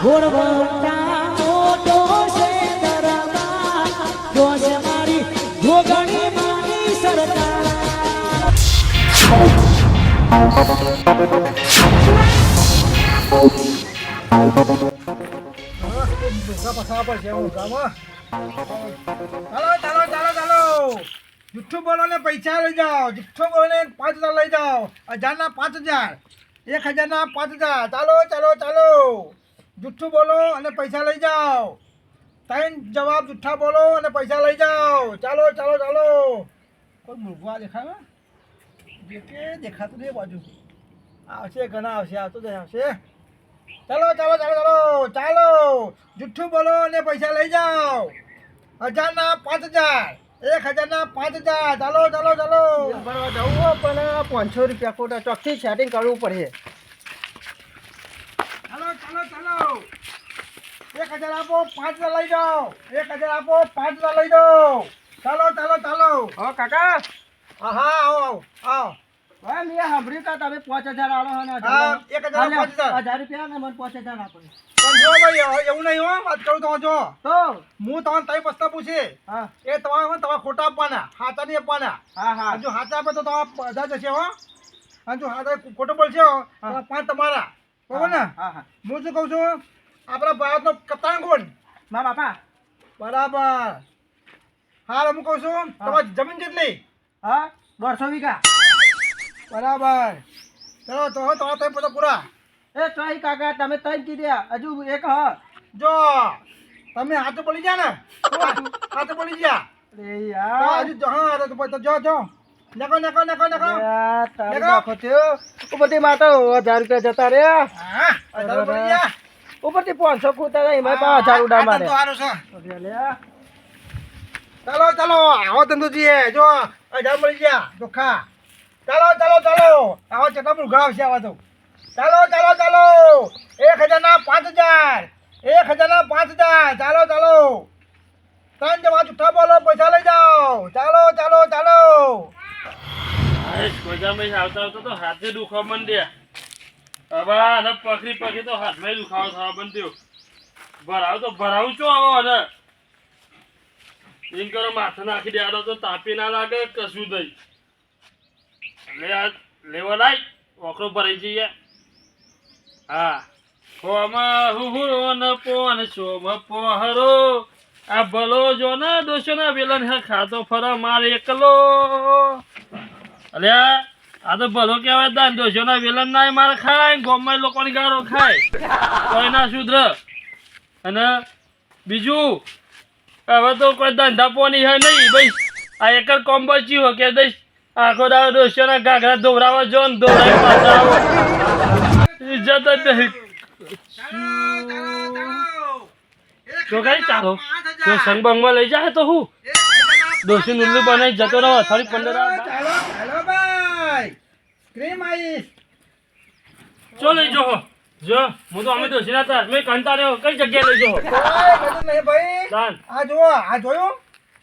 ઘોડવટા મોટો છે દરબાર જોશ મારી જોગણી માની સરકાર જુઠ્ઠું બોલો ને પૈસા લઈ જાઓ જુઠ્ઠું બોલો ને 5,000 લઈ જાઓ 1,000 ના 5,000 1,000 ના 5,000 ચાલો ચાલો ચાલો જુઠ્ઠું બોલો અને પૈસા લઈ જાઓ 3 જવાબ જુઠ્ઠા બોલો અને પૈસા લઈ જાઓ ચાલો ચાલો ચાલો કોઈ મૂર્ખવા દેખાય દેખાતું નહીં બાજુ આવશે ઘણા આવશે આવતો જ આવશે ચાલો ચાલો ચાલો ચાલો ચાલો જુઠ્ઠું બોલો અને પૈસા લઈ જાઓ 1,000 ના 5,000 1,000 ના 5,000 ચાલો ચાલો ચાલો ભરવા જવું પણ 500 રૂપિયા ખોટા ચોકથી સેટિંગ કરવું પડે ચાલો ચાલો ચાલો 1,000 આપો 5,000 લઈ જાઓ 1,000 આપો 5,000 લઈ જાઓ ચાલો ચાલો ચાલો હા કાકા હા હા આવો આવો ભાઈ મેં સાંભળ્યું કે તમે 5,000 આલો હો ને હા 1,000 1000 રૂપિયા ને મને 5,000 આપો પણ જો ભાઈ એવું નહીં હો વાત કરું તો જો તો હું તમને તઈ પ્રશ્ન પૂછી હા એ તમારે ખોટા આપવાના હાચા નહીં આપવાના હા હા જો હાચા આપે તો તમારા 1,000 જશે હો અને જો હાચા ખોટું બોલશે હો તો 5 તમારા બરોબર ને હા હા હું શું કહું છું આપણા ભારતનો કપ્તાન કોણ મા બાપા બરાબર હાલ હું કહું છું તમારી જમીન કેટલી હા 200 વીઘા બરાબર ચલો તો તમારા તઈ બધા પૂરા એ ચોઈ કાકા તમે ત્રણ કીધા હજુ એક હ જો તમે હાથે બોલી ગયા ને હાથે બોલી ગયા અરે તો યાર હજુ હા તો જો જો નકો નકો નકો નકો યાર તારી દેખો. નાખો થયો ઉપરથી માતો 1,000 રૂપિયા જતા રે હા હાથે બોલી ગયા ઉપરથી 500 ખોટા રહી મેં 5,000 ઉડા મારે તો હારું છે અરે લે ચાલો ચાલો આવો ધંધોજી જો 1,000 મળી ગયા ચોખ્ખા ચાલો ચાલો ચાલો આવો ચટલા પર ઉઘાડ આવશે આવા તો ચાલો ચાલો ચાલો 1,000 ના 5,000 1,000 ના 5,000 ચાલો ચાલો 3 જવા જુઠ્ઠા બોલો પૈસા લઈ જાઓ ચાલો ચાલો ચાલો ગોજામાં આવતા આવતા તો હાથે દુખવા માંડ્યા હવે આને પકડી પકડી તો હાથમાં દુખાવો થવા માંડ્યો ભરાવ તો ભરાવું છો આવો અને એમ કરો માથે નાખી દેવાનો તો તાપી ના લાગે કશું નહીં એટલે આ લેવા લાય ઓકરો ભરાઈ જઈએ હા ખોમાં હુહુરો ન પોન સોમ પોહરો આ ભલો જો ના દોશો ના વેલન હે ખાતો ફરા મારે એકલો અલ્યા આ તો ભલો કહેવાય દાન દોશો ના વેલન ના મારે ખાય ગામમાં લોકોની ગાળો ખાય કોઈ ના સુધર અને બીજું હવે તો કોઈ ધંધા પોની હે નહીં ભાઈ આ એક જ કોમ બચ્યું હોય કે દઈશ આખો દાડો દોશો ના ઘાઘરા ધોવરાવા જો ને ધોવરાઈ પાછા આવો ઇજ્જત જ નહીં તો કઈ ચાલો જો સંગબંગમાં લઈ જાય તો હું દોશી નુલ્લુ બનાવી જતો રહો થોડી 15 ચાલો ચાલો ભાઈ ક્રીમ આઈસ ચો લઈ જો જો હું તો અમે દોશી ના હતા મેં કંટાળ્યો કઈ જગ્યાએ લઈ જો કોઈ બધું નહીં ભાઈ દાન આ જો આ જોયું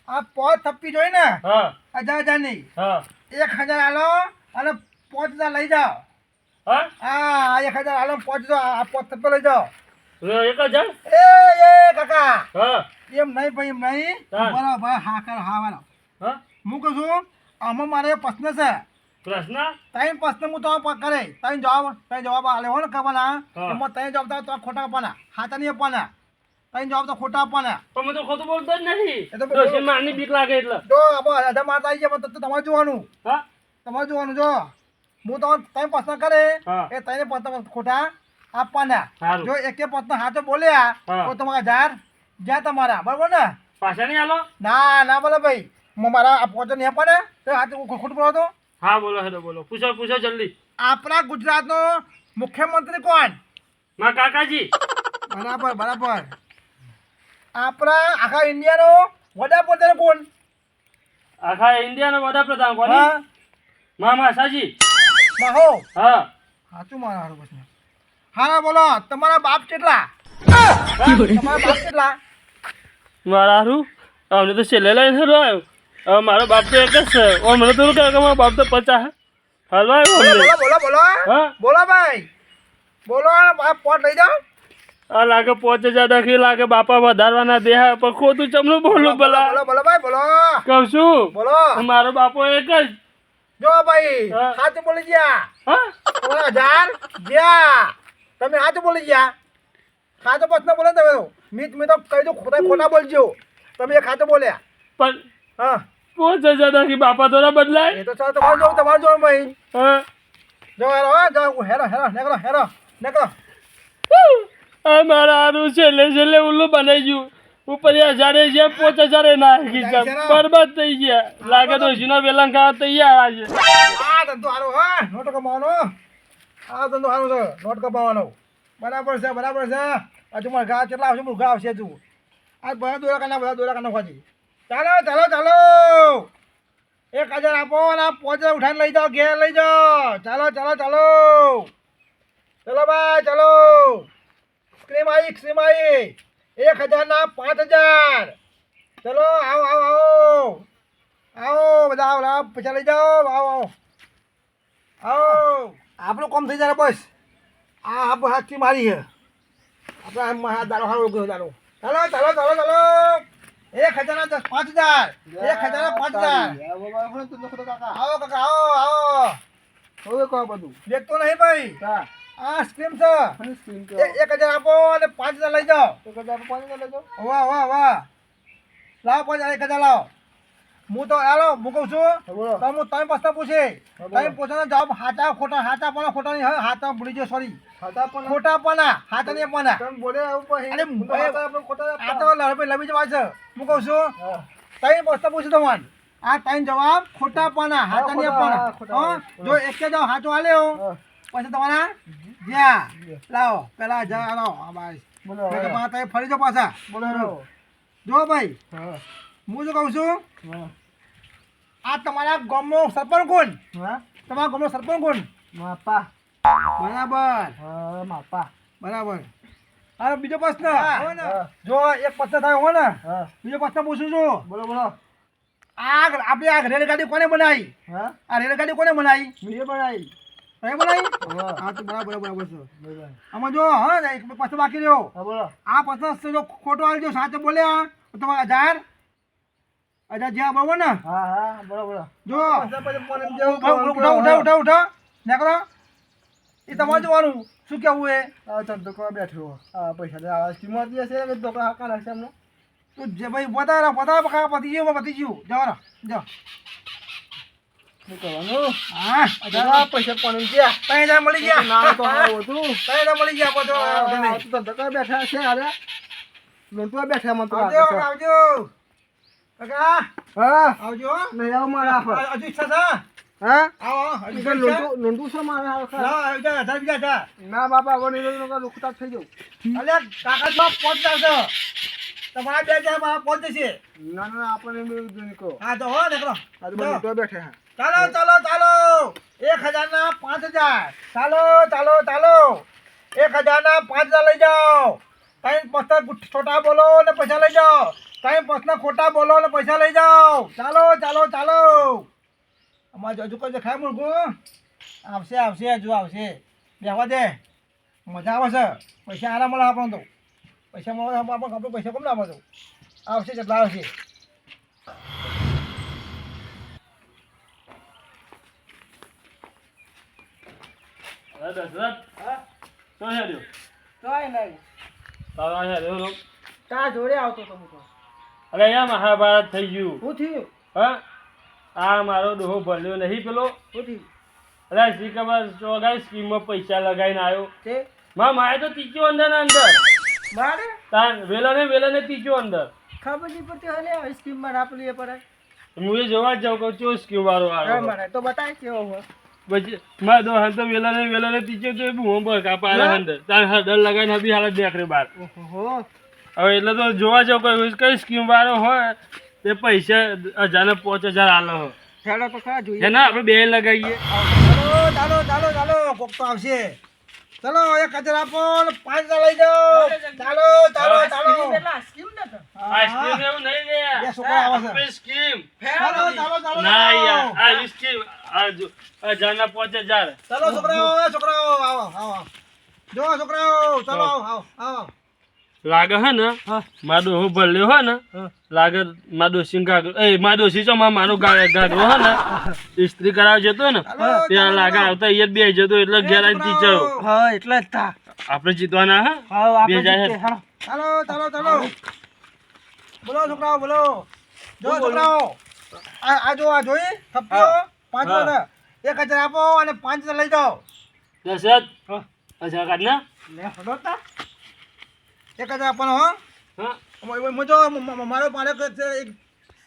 આ પોત થપ્પી જોઈ ને હા 1,000 ની હા 1,000 આલો અને 5,000 લઈ જાઓ હા આ 1,000 આલો 5,000 આ પોત થપ્પી લઈ જાઓ 1,000 એ કાકા હા એમ નહીં ભાઈ એમ નહીં હા. બરાબર હા કર હા વાળો હા હું કહું છું આમાં મારે પ્રશ્ન છે પ્રશ્ન 3 પ્રશ્ન હું તો કરે 3 જવાબ આલે હો ને કરવાના હા. એમાં 3 જવાબ તો ખોટા આપવાના હાચા નહીં આપવાના 3 જવાબ તો ખોટા આપવાના પણ મેં તો ખોટું બોલતો જ નથી એ તો બોલ- દોશી મારની બીક લાગે એટલે જો આપણે અઢા મારતા આવી ગયા તો તમારે જોવાનું હા તમારે જોવાનું જો હું તો 3 પ્રશ્ન કરે હા. એ 3 પ્રશ્ન ખોટા આપવાના સારું. જો એકે પ્રશ્ન હાચો બોલ્યા હા. તો તમારા 1,000 જ્યાં તમારા બરોબર ને પાછા નહીં આલો ના ના બોલો ભાઈ મારા આ પોતે નહીં આપવાના તો હાચું ખોટું બોલો તો હા બોલો હેડો બોલો પૂછો પૂછો જલ્દી આપણા ગુજરાતનો મુખ્યમંત્રી કોણ મારા કાકાજી બરાબર બરાબર આપણા આખા ઇન્ડિયાનો વડાપ્રધાન કોણ આખા ઇન્ડિયાના વડાપ્રધાન કોની હા મામા સાજી માહો હા સાચું મારા હારું પ્રશ્ન હા બોલો તમારા બાપ કેટલા તમારા બાપ કેટલા મારા હારું અમને તો છેલ્લે લઈને હેરો આવ્યો હવે મારો બાપ તો એક જ છે ઓ મને તો કે મારો બાપ તો 50 હલવા આવ્યો બોલો અમને બોલો બોલો બોલો હા બોલો ભાઈ બોલો આ પોટ લઈ જાઓ આ લાગે 5000 નાખી લાગે બાપા વધારવાના દે હા પણ ખોટું ચમનું બોલું ભલા બોલો બોલો ભાઈ બોલો કહું છું બોલો મારો બાપો એક જ જો ભાઈ હા. સાચું બોલી ગયા હા તમારા 1000 ગયા તમે સાચું બોલી ગયા સાચો પ્રશ્ન બોલે તમે તો. મેં તો કહી દઉં ખોટા બોલજો તમે એક સાચું બોલ્યા પણ હા 5000 નાખી બાપા થોડા બદલાય એ તો ચાલો તમારું જોવું ભાઈ હા જો હેરો હા જો હેરો નીકળો આ મારા હારું છેલ્લે ઉલ્લું બનાવી ગયું ઉપર 1000 છે 5000 નાખી જાય છે છે ને? બરબાદ થઈ ગયા લાગે તો જૂના વેલણ ખાવા તૈયાર આજે આ ધંધો સારો હા નોટ કમાવાનો આ ધંધો સારો છે નોટ કમાવાનો બરાબર છે હજુ મારા ઘા કેટલા આવશે ઘા આવશે તું આ બધા દોરા કાના ખોજી ચાલો 1000 આપો અને આ 5000 ઉઠાઈને લઈ જાઓ ઘેર લઈ જાઓ ચાલો ચલો ભાઈ ચલો સ્ક્રીમ આવી 1000 ના 5000 ચલો આવો બધા આવો પૈસા લઈ જાઓ આવો આપણું કામ થઈ જાય બસ આ હાથથી મારી છે આપણે હાથ દારો સારો ગયો દારો ચાલો 1000 ના 5000 1000 ના 5000 આવો કાકા આવો હવે કહો બધું દેખતો નહીં ભાઈ હા આ સ્ક્રીમ છે અને સ્ક્રીન કે 1000 આપો અને 5000 લઈ જાઓ તો કદાચ પાણી ના લેજો વાહ લાવો 1000 લાવો હું તો હાલો હું કહું છું બોલો તો હું તમે પ્રશ્ન પૂછે બોલો. તમે પૂછવાનો જવાબ હાચા પણ ખોટા નહીં હવે હાચા ભૂલી ગયો સોરી ખાતા પણ ખોટા પણ હાચા નહીં પણ તમે બોલે આવું પછી અરે હું તો ખાતા આપણે ખોટા આ તો લવી જવા છે હું કહું છું હા. તમે પ્રશ્ન પૂછું તમારે આ ત્રણ જવાબ ખોટા પણ હાચા નહીં ખોટા, પણ ખોટા. હં? જો એક જવાબ હાચો આલ્યો હા. પછી તમારા જ્યાં લાવો પેલા જા લાવો આ ભાઈ બોલો નહીં તો હવે. પાછા તમે ફરી જાઓ પાછા બોલો જો ભાઈ હા હું શું કહું છું હા આ તમારા ગામનો સરપંચ કોણ હા તમારા ગામનો સરપંચ કોણ માપા બરાબર હા માપા બરાબર અરે બીજો પ્રશ્ન હા. જો એક પ્રશ્ન થાય હોય ને હા બીજો પ્રશ્ન પૂછું છું બોલો આપણે આ રેલગાડી કોને બનાવી હા આ રેલગાડી કોને બનાવી બીજે બનાવી તમે બનાવી હા હા તો બરાબર છે બોલો આમાં જો હા એક પ્રશ્ન બાકી રહ્યો હા બોલો આ પ્રશ્ન જો ખોટો આવજો સાચો બોલ્યા તો તમારે 1000 જ્યાં બરોબર ને હા હા બોલો જો પછી મને જેવું ઉઠાવ નીકળો એ તમારે જોવાનું શું કેવું એ આ ધંધો બેઠો આ પૈસા લે આ કિંમત જે છે કે ધોકા હાકા નાખશે એમને તું જે ભાઈ બતાવે પતી ગયું જવાનો જાઓ શું કરવાનું હા આ પૈસા પણ ગયા 3000 મળી ગયા ના તો હારું હતું 3000 મળી ગયા બધો આ તો ધંધો બેઠા છે અરે લોટવા બેઠા મને તો આવજો લાગે છે. આવજો કાકા હા આવજો નહીં આવો મારા પર હજુ ઈચ્છા છે હા આવો હજુ ઈધર ઈચ્છા? લોંડુ છે મારા હાલ ખરા. લાવો, આવી જા, 1000 બીજા જા. ના બાપા હવે નહીં લુખતા થઈ જાઉં અલ્યા કાકા તો પહોંચતા છે તમારા 2000 માં પહોંચે છે ના ના આપણે એમ નીકળો હા તો હો નીકળો આ તો બધા લોટવા બેઠા હા ચાલો 1000 ના 5000 ચાલો 1000 ના 5000 લઈ જાઓ ટાઈમ પ્રશ્ન છોટા બોલો ને પૈસા લઈ જાઓ ટાઈમ પ્રશ્ન ખોટા બોલો ને પૈસા લઈ જાઓ ચાલો અમારે હજુ કોઈ ખાય મૂળગું આવશે હજુ આવશે બેહવા દે મજા આવે છે પૈસા આરામ મળે આપણને તો પૈસા મળે આપણે પૈસા કોમ ના આપો તો આવશે કેટલા આવશે અરે દશરથ શું હેડ્યું કાંઈ નહીં તારા હેડ્યું લોક તા જોડે આવતો તો હું તો અરે અહીંયા મહાભારત થઈ ગયું શું થયું હા આ મારો ડોહો ભર્યો નહીં પેલો શું થયું અરે શી ખબર ચોગાઈ સ્કીમમાં પૈસા લગાવીને આવ્યો તે મારે તો તીચો અંદર ને અંદર મારે તાન વેલાને તીચો અંદર ખબર નહીં પડતી હલે હવે સ્કીમમાં આપલી એ પડે હું એ જોવા જ જાઉં કહું ચો સ્કીમ વાળો આવ્યો મને તો બતાય કેવો હોય પછી મારા દો હાલ તો વેલાને તીચો તો એ બહુ કાપા પાડે અંદર તાર હડર લગાવીને હબી હાલત દેખરે બાર ઓહો હવે એટલે તો જોવા જાઉં કઈ સ્કીમ વાળો હોય તે પૈસા 1000 ને 5000 આલો હોય ચાલો તો ખરા જોઈએ એના આપણે બે લગાવીએ ચાલો કોક તો આવશે ચલો 1000 આપો ને 5000 લઈ જાઓ ચાલો સ્કીમ ન તો આ સ્કીમ એવું નહીં લે બે છોકરા આવે છે આપણી સ્કીમ ચાલો ના યાર આ સ્કીમ આ જો 1000 ના 5000 ચાલો છોકરાઓ આવો જો છોકરાઓ ચાલો આવો લાગે હે ને હા. મારો ડોહો ભલ્યો હે ને હા. લાગે મારો ડોશી ગાગરો મારો ડોશી ચો મારો ગાગરો હે ને ઇસ્ત્રી કરાવ જતો ને ચાલો, ત્યાં લાગે આવતા અહીંયા બે જતો એટલે ઘેર આવીને ટીચરો હા એટલે જ તા આપણે જીતવાના હે હા આપણે બે જાય જીતે, હાલો. ચાલો બોલો છોકરાઓ બોલો જો છોકરાઓ આ જો આ જોઈ થપ્પીઓ હા. 5000 1000 આપો અને 5000 લઈ જાઓ દશરથ અચ્છા કાઢ ને લે હડો તા 1000 આપવાનો હો હા મજો મારો એક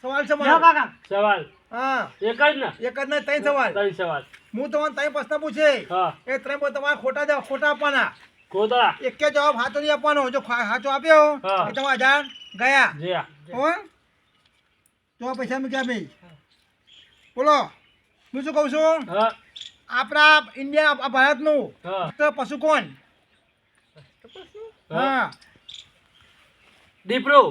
સવાલ છે લ્યો મારો કાકા સવાલ હા એક જ ને એક જ નહીં ત્રણ સવાલ ત્રણ સવાલ હું તમને ત્રણ પ્રશ્ન પૂછે હા એ ત્રણ પર તમારે ખોટા આપવાના ખોદા એક કે જવાબ સાચો નહીં આપવાનો જો સાચો આપ્યો હા. એ તમારા 1000 ગયા જ્યા હો તો આ પૈસા મૂક્યા ભાઈ બોલો હું શું કહું છું હા આપણા ઇન્ડિયા આ ભારતનું હા તો પશુ કોણ હા દીપડો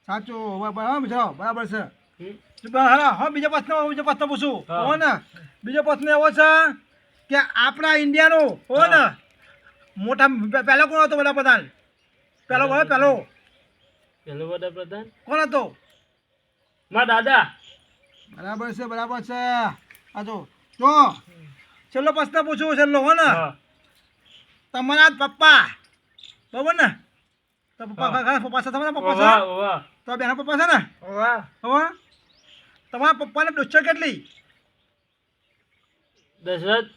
સાચું બરાબર છે હમ. હા બીજો પ્રશ્ન પૂછું હા. હો ને બીજો પ્રશ્ન એવો છે કે આપણા ઇન્ડિયાનો હો ને મોટા પહેલો કોણ હતો વડાપ્રધાન પહેલો પેલો વડાપ્રધાન કોણ હતો મારા દાદા બરાબર છે આ જો છેલ્લો પ્રશ્ન પૂછું છેલ્લો હો ને હા તમારા પપ્પા બરાબર ને તો હા. પપ્પા છે તમારા પપ્પા ઓવા છે ઓવા તો બેના પપ્પા છે ને વાહ હવે તમારા પપ્પાને ડોસ્ટર કેટલી દશરથ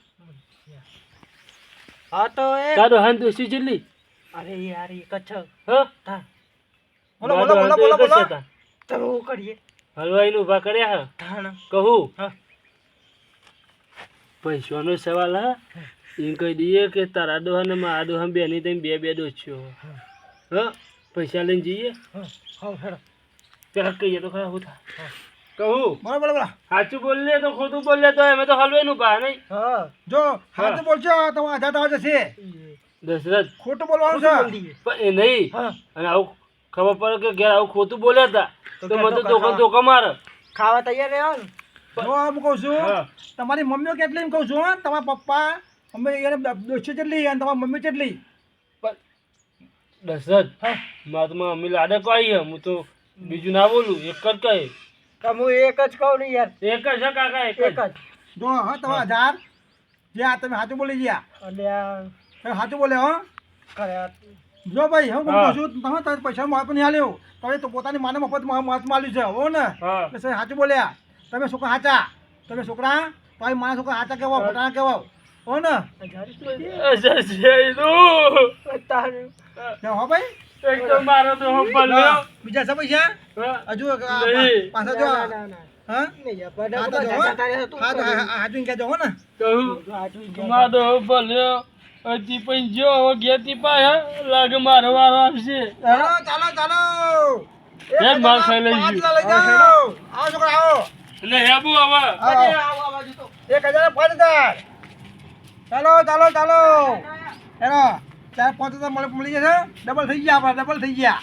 હા તો એ તારો હાન દોશી જેટલી અરે યાર એક જ છે હા તા બોલો મારો હાન તો એક જ છે તાર. તો હું કરીએ હલવાઈ નું ઉભા કર્યા હે તાણ કહું હા પૈસાનો સવાલ હા એમ કહી દઈએ કે તારા ડોહા ને મારા ડોહા બેની તેમ બે ડોસ્યો હા પૈસા લઈને જઈએ હા હેડો પેલા કહીએ તો ખરા હું થાય કહું બોલો સાચું બોલીએ તો ખોટું બોલીએ તો એમ તો હલવાઈ નું ઉભા નહીં હા જો સાચું બોલશો તો 1000 તમારે જશે દશરથ ખોટું બોલવાનું ખોટું બોલ છે દઈએ પણ એ નહીં હા અને આવું ખબર પડે કે ઘેર આવું ખોટું બોલ્યા હતા તો તો ઘેર મને તો ધોકા ધોકા ધોકા મારે ખાવા તૈયાર રહ્યો ને જો હું કહું છું હા. તમારી મમ્મીઓ કેટલી એમ કહું છું હો? તમારા પપ્પા મમ્મી એને ડોશી કેટલી અને તમારી મમ્મી કેટલી દશરથ મારે તો મારી મમ્મી લાડે કહી હે હું તો બીજું ના બોલું એક જ કહે તો હું એક જ કહું ને યાર એક જ છે કાકા એક એક જ જ જો હા તમારા 1000 જે આ તમે સાચું બોલી ગયા અને આ તમે સાચું બોલે હો કર્યા જો ભાઈ હું હા. કહું છું તમે પૈસા મહત્વ નહીં આલ્યો તમે તો પોતાની માને મફત મહત્વ આલ્યું છે હો ને હા એટલે સાચું બોલ્યા તમે છોકરા સાચા તમે છોકરા તમારી માના છોકરા સાચા કહેવાઓ ખોટા ના કહેવાઓ હો ને અચ્છા છે તાણ હો ભાઈ એક તો મારો તો ભલ્યો બીજા છે પૈસા હા હજુ નહીં. પાછા જો ના હા નહીં યાર હા તો બધા જો, હો. જતા રહ્યા તું હા તો હાજુ કહેજો હો ને કહું મારો ભલ્યો હજી પણ જો હવે ઘેરથી પાયા લાગે મારો વારો આવશે ચાલો એ માર ખાઈ લઈ પાંચ ગયું. લઈ જાઓ આવો છોકરા આવો એટલે હેબુ હવે આવો. 1000 5000 ચાલો હેલો 4-5 મળી જશે ડબલ થઈ ગયા આપણે ડબલ થઈ ગયા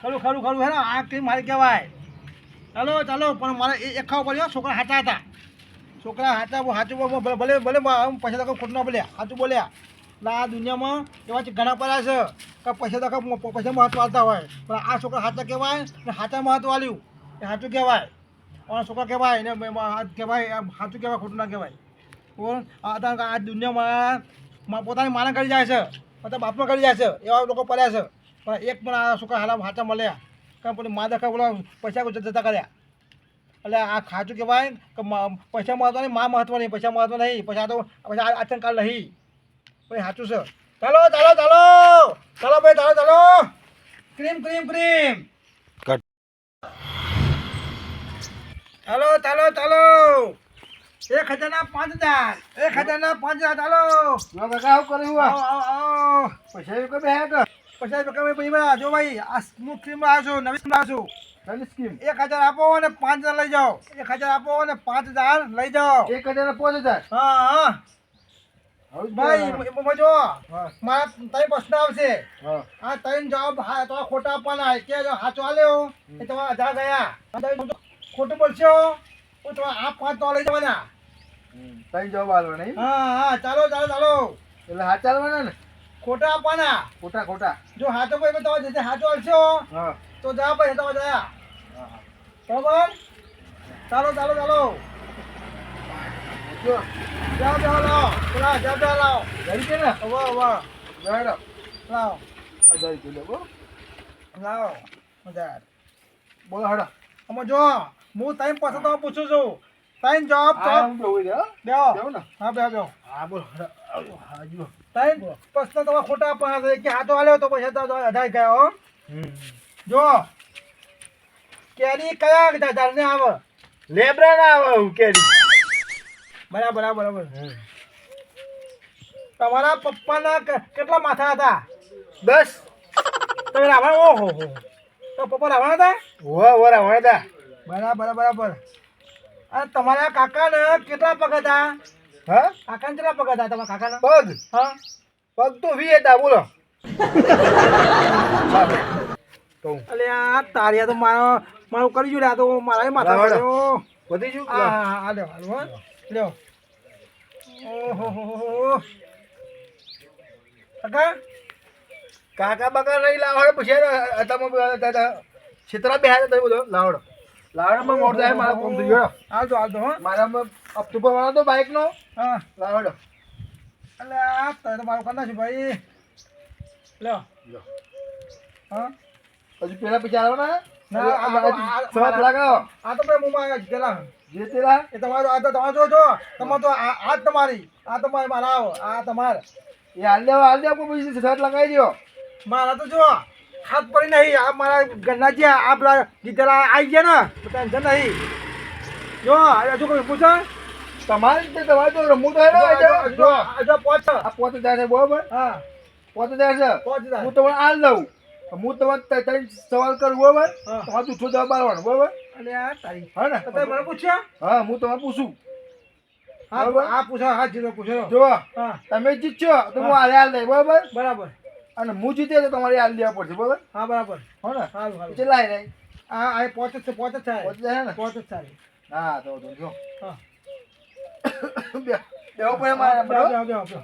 ખરું હેલો આ કઈ મારે કહેવાય ચાલો પણ મારે એક ખાવ પડ્યો છોકરા સાચા હતા છોકરા સાચું ભલે પૈસા તો ખોટું ના બોલ્યા સાચું બોલ્યા એટલે આ દુનિયામાં એવા ઘણા પડ્યા છે કે પૈસા મહત્વ આવતા હોય પણ આ છોકરા સાચા કહેવાય ને સાચા મહત્વ આલ્યું એ સાચું કહેવાય અને છોકરા કહેવાય ને કહેવાય સાચું કહેવાય ખોટું ના કહેવાય બોલ આ દુનિયામાં પોતાની માના કરી જાય છે અથવા બાપમાં કરી જાય છે એવા લોકો પડ્યા છે પણ એક પણ આ છોકરા હાલા સાચા મળ્યા કારણ પેલી મા દખા બોલા પૈસા જતા કર્યા એટલે આ સાચું કહેવાય કે પૈસા મહત્વ નહીં મા મહત્વ નહીં પૈસા મહત્વ નહીં પૈસા તો પૈસા આચંકાલ નહીં ભાઈ સાચું છે ચાલો ભાઈ ચાલો ક્રીમ ચાલો 1000 ના 5000 1000 ના 5000 ચાલો આવું કર્યું આવો પૈસા કોઈ બે કે પૈસા ભાઈ જો ભાઈ આ સ્મૂથ ક્રીમ લાવ્યો છું નવી સ્કીમ લાવ્યો છું નવી સ્કીમ 1000 આપો અને 5000 લઈ જાઓ 1000 આપો અને 5000 લઈ જાઓ 1000 ને 5000 હા ભાઈ જો હા મારા ત્રણ પ્રશ્ન આવશે હા આ ત્રણ જવાબ હા તો ખોટા આપવાના કે જો સાચો આલ્યો એ તમારા 1000 ગયા અને તમે ખોટું બોલશો તો તમારા આ 5 તો લઈ જવાના તઈ જવાબ આલવા નહીં હા ચાલો એટલે હા ચાલવાના ને ખોટા આપવાના. ખોટા ખોટા. જો હાચો ભાઈ તમે જે હાચો હલશો હા તો જા ભાઈ તમે જયા. હા હા. બરાબર? ચાલો ચાલો ચાલો. જો જાઓ જાઓ લાવો. પેલા જાઓ જાઓ લાવો. જઈ છે ને વાહ વાહ. જાડો લાવો આ જઈ છે લેવો લાવો. મજા. બોલો હડો આમાં જો હું ટાઈમ પાછો તમે પૂછું છું. ટાઈમ જવાબ આ જવાબ હું બેહું છે બેહો. બેહું ને હા બેહો બેહો. હા બોલો હડો હા જો ટાઈમ પ્રશ્ન તમે ખોટા આપવાના છે કે હાથો હાલ્યો તો પૈસા તો અઢાઈ ગયા હો. જો કેરી કયા ઝાડને આવે? લેબરા ના આવે હું કેરી બરાબર બરાબર બરાબર. તમારા પપ્પાના કેટલા માથા હતા? 10 તમે રાવણ ઓહો હો. તો પપ્પા રાવણ હતા? વરા વડા બરાબર બરાબર. અને તમારા કાકાને કેટલા પગ હતા? હા કાકાને કેટલા પગ હતા તમારા કાકાના? પગ હા પગ તો 20 હતા બોલો કહું અલે આ તારિયા તો મારું કરી જોડે. આ તો મારા માથા રાવણ. પડ્યો. વધી ગયું હા હા હા લ્યો હાલો હો. લ્યો ઓહો હો હો. કાકા કાકા બાકા નહીં લાવડે પછી તમે છેતરા બેહાડે તમે બધો લાવડો લાવડામાં મોડ જાય મારા કોમ થઈ ગયો હાલતો હાલતો હો. મારામાં અક્ટોબર વાળો તો બાઇક નો હા લાવડો અલે આ તારે તો મારું કાઢ ભાઈ. લ્યો હા હજુ પેલા પૈસા આવવાના ના, આ- સવાત લગાવો આ તો ભાઈ મુંબઈ ગયેલા. જે તેલા એ તમારું આ તો તમારે જો તમારે તો આ જ તમારી. આ તમારે મારા આવો. આ તમારે એ હાલ દેવા કોઈ પછી સવાત લગાવી દો મારા તો જો હાથ પડી નહીં. આ મારા ઘરના જે આ પેલા જીતેલા આવી ગયા ને તો ટેન્શન નહીં. જો હજુ કોઈ પૂછો? તમારે જ તે તમારે તો રમવું તો હેડો જો જો પહોંચ. આ 5000 છે બરોબર હા 5000 છે પહોંચ જા. હું તમને હાલ દઉં હું તમારે ત્રણ સવાલ કરું બરોબર હા. તમારે જૂઠો જવાબ આપવાનો બરોબર અલે આ તારી. હા ને તો તમે મને પૂછ્યો? હા હું તમને પૂછું હા બરાબર. હા પૂછો. હા જીરો પૂછો. જો હા તમે જીતશો તો હું હાલે હાલ દઈ બરોબર બરાબર. અને હું જીતે તો તમારે હાલ દેવા પડશે બરોબર હા બરાબર. હો ને સારું સારું. કેટલા આવી રહી આ પહોંચ જ છે. પહોંચ જ થાય. 5000 હે ને પહોંચ જ થાય. હા તો જો હા બેહો પડે મારે બરોબર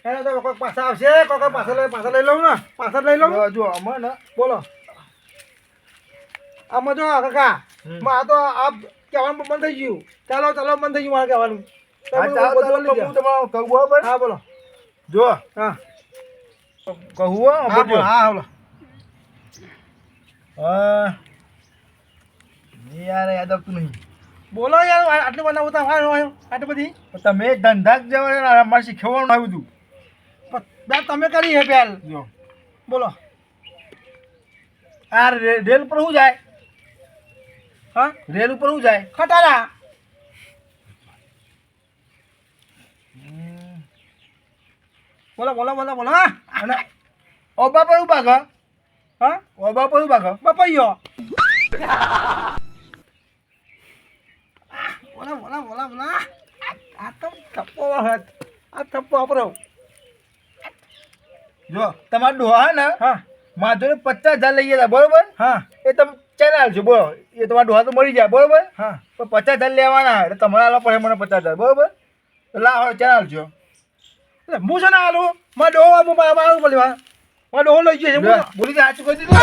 એને તો કોઈ પાછા આવશે. કોઈ પાછા લઈ લઉં ને. પાછા લઈ લઉં. જો અમે ને બોલો આમાં જો કાકા આ તો આ કહેવાનું બંધ થઈ ગયું. ચાલો ચાલો બંધ થઈ ગયું મારે કહેવાનું. તમે હા ચાલો બધું ચાલો લઈ હું જાઓ. તમારું કહું બરોબર હા બોલો. જો હા કહું હો હા સાંભળજો. બોલો. હા બોલો. યાર યાદ આવતું નહીં બોલો યાર આટલી બધા ઉતા આટલી બધી તમે ધંધા જ જવા મારે શીખવવાનું આવ્યું હતું બેન તમે કરી હે બેન. જો બોલો. આ રેલ ઉપર શું જાય હા રેલ ઉપર શું જાય ખટારા. બોલો બોલો બોલો બોલો. હા અને ઓબા પર ઉભા કર હા ઓબા પર ઉભા કર બપૈયો. બોલા બોલા બોલા બોલા. આ તો થપ્પો હત. આ થપ્પો આપણો. જો તમારા ડોહા હે ને હા મારા જોડે 50000 લઈ ગયા બરોબર હા એ તમે ચેનલ છો બોલો એ તમારા ડોહા તો મરી જાય બરોબર હા પણ 50000 લેવાના એટલે તમારે આલો પડે મને 50000 બરોબર તો લાવો ચેનલ છો એટલે હું છે ને આલું મારા ડોહો મારું બોલ્યો. મારો ડોહો લઈ ગયો છે. બોલી જાય સાચું કરી દીધું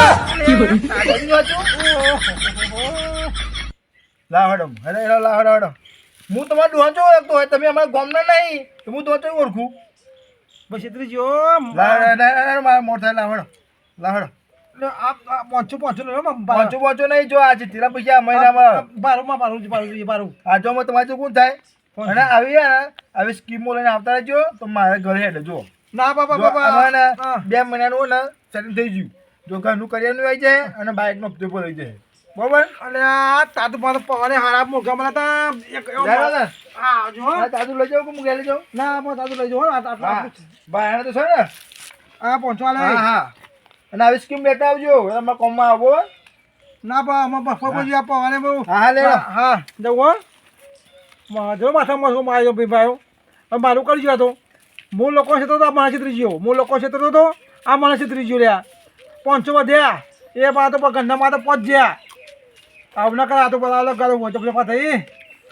લાવ હેડો હેડો લાવ હેડો હેડો હું તમારા ડોહા ચો ઓળખતો હોય તમે અમારા ગામના નહીં તો હું તો ઓળખું બસ એટલી જો લાવ મારા મોટર લાવ હેડો લાવ હેડો પહોંચો પહોંચો નહીં જો આજે તેરા પૈસા મહિનામાં બારું આ જો તમારે જો કોણ થાય અને આવી સ્કીમો લઈને આવતા રહેજો તો મારે ઘરે હેડે જો ના બાબા જો બાબા અમારે ને હા. 2 મહિનાનું ને સેટિંગ થઈ ગયું જો ઘરનું કરિયાનું આવી જાય અને બાઇકનો હપ્તો પર આવી જાય બરોબર અલે આ તાતું મારો પવાને હારા મોઢા મને તા એક એવો જાય ને હા જો હા તાજુ લઈ જાઓ કે હું ઘરે લઈ જાઉં ના મો તાતું લઈ જો હા ભાઈ આને તો છે ને આ પહોંચવા લે હા હા અને આવી સ્કીમ લેતા આવજો તમારા કોમમાં આવો ના બા અમે બફો પછી આ પવાને બહુ હા હા લે હા જવો જો માથામાં શું માર્યો ભાઈ મારું કરી ગયો તો હું લોકો છે તો આ માણસ છેતરી ગયો હું લોકો છે તો આ માણસ છેતરી ગયો લ્યા 500 વધ્યા એ બા તો ગંડામાં તો પહોંચ ગયા આવું ના કરે આ તો બધા અલગ ગાળો વોચો ફેફા થઈ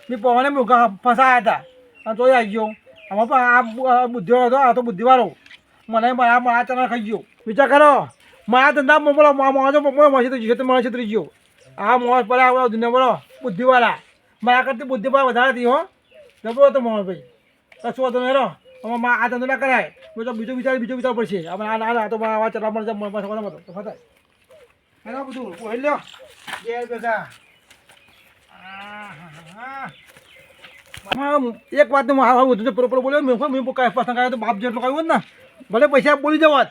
મેં પવાને ફસાયા હતા અને તોય આવી ગયો આમાં પણ આ બુદ્ધિવાળો હતો આ તો બુદ્ધિવાળો મને મારા ચણા ખાઈ ગયો વિચાર કરો મારા ધંધા બોલો માણસો માણસ છેતરી ગયો આ માણસ પર આ દુનિયા બોલો બુદ્ધિવાળા મારા કરતી બુદ્ધિ પર વધારે હતી હો જબરો હતો માણસ ભાઈ કશું વાંધો નહીં હેરો હવે આ ધંધો ના કરાય બીજો વિચાર પડશે આપણે આ તો આવા ચલા મળે તો ફસાય હેલો બધું કોઈ લ્યો ઘેર બેઠા એક વાત બધું પ્રોપર બોલ્યો મેં કાંઈ પસંદ તો બાપ જેટલો કહ્યું ને ભલે પૈસા બોલી જવાત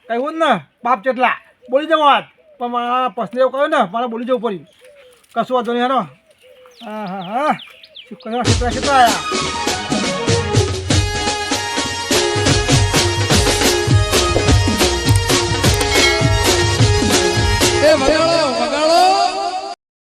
કહ્યું ને બાપ જેટલા બોલી જવાત પણ મારા પસંદ એવું કહ્યું ને મારે બોલી જવું પડ્યું કશું વાંધો નહીં હેરો હા શું કહ્યું ક્ષેત્ર આવ્યા